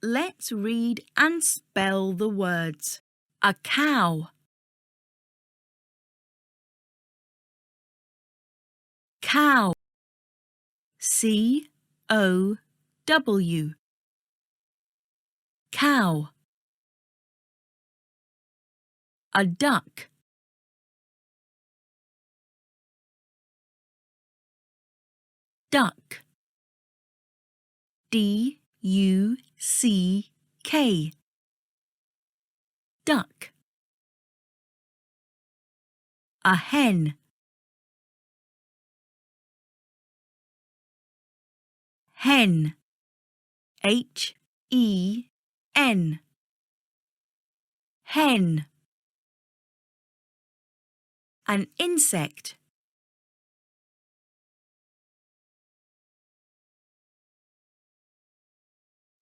Let's read and spell the words. A cow. Cow. C-O-W. Cow. A duck. Duck. D-U-C-K. Duck. A hen. Hen. H-E-N. Hen. An insect.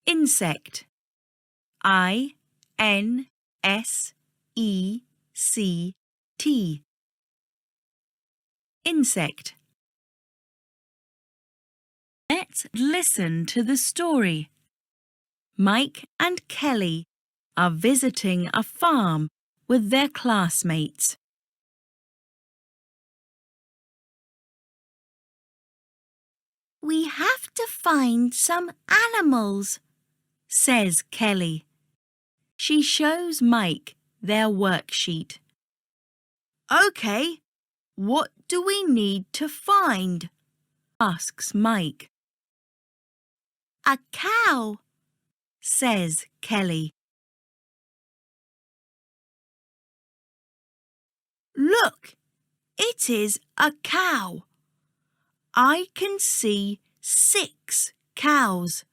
Insect. I-N-S-E-C-T. Insect. Let's listen to the story. Mike and Kelly are visiting a farm with their classmates. We have to find some animals, says Kelly. She shows Mike their worksheet. OK, what do we need to find? Asks Mike. A cow, says Kelly. Look, it is a cow. I can see 6 cows.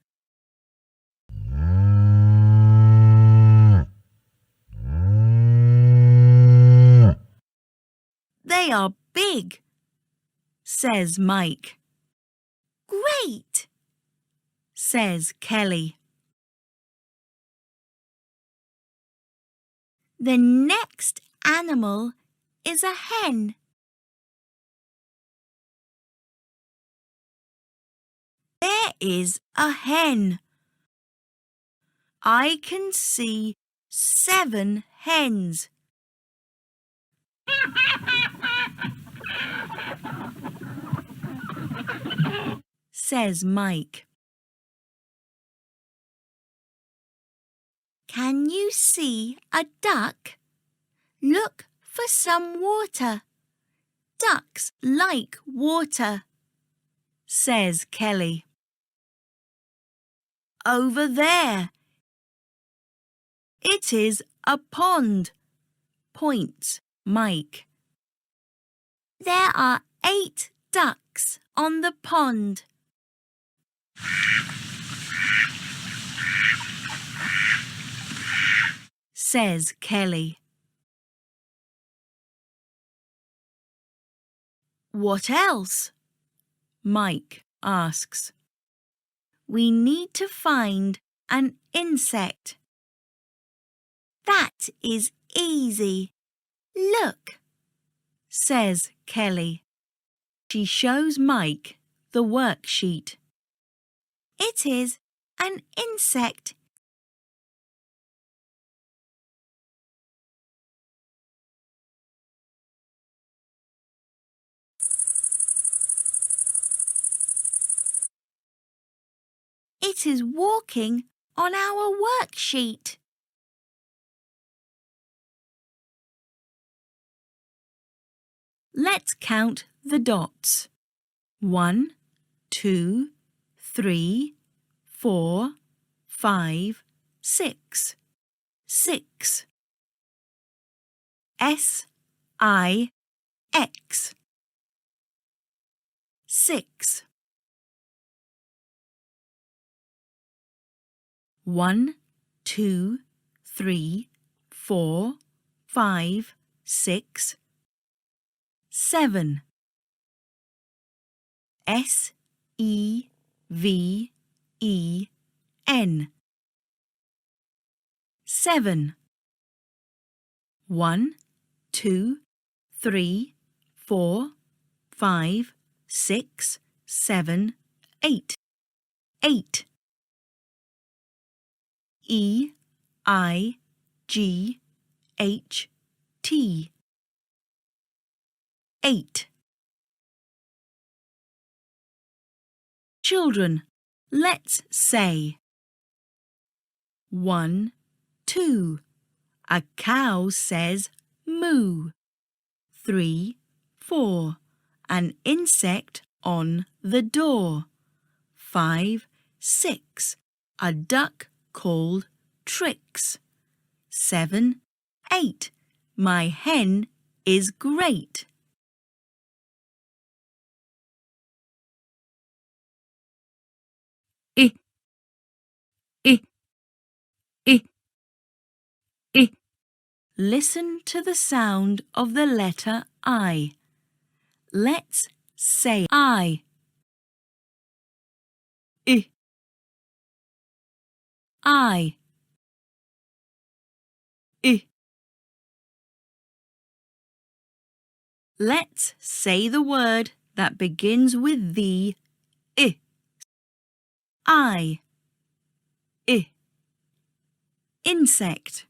They are big, says Mike. Great, says Kelly. The next animal is a hen. There is a hen. I can see 7 hens. Says Mike. Can you see a duck? Look for some water. Ducks like water, says Kelly. Over there. It is a pond, points Mike. There are 8 ducks on the pond. Says Kelly. What else? Mike asks. We need to find an insect. That is easy. Look, says Kelly. She shows Mike the worksheet. It is an insect. It is walking on our worksheet. Let's count the dots. 1, 2, 3, 4, 5, 6. 6. S-I-X. 6. 1, 2, 3, 4, 5, 6, 7. S-E-V-E-N. 7. 1, 2, 3, 4, 5, 6, 7, 8. 8. E, I, G, H, T. 8. Children, let's say. 1, 2. A cow says moo. 3, 4. An insect on the door. 5, 6. A duck called Trix. 7, 8. My hen is great. I, I, I, I. Listen to the sound of the letter I. Let's say I. I. I. I. Let's say the word that begins with the I. I. Insect.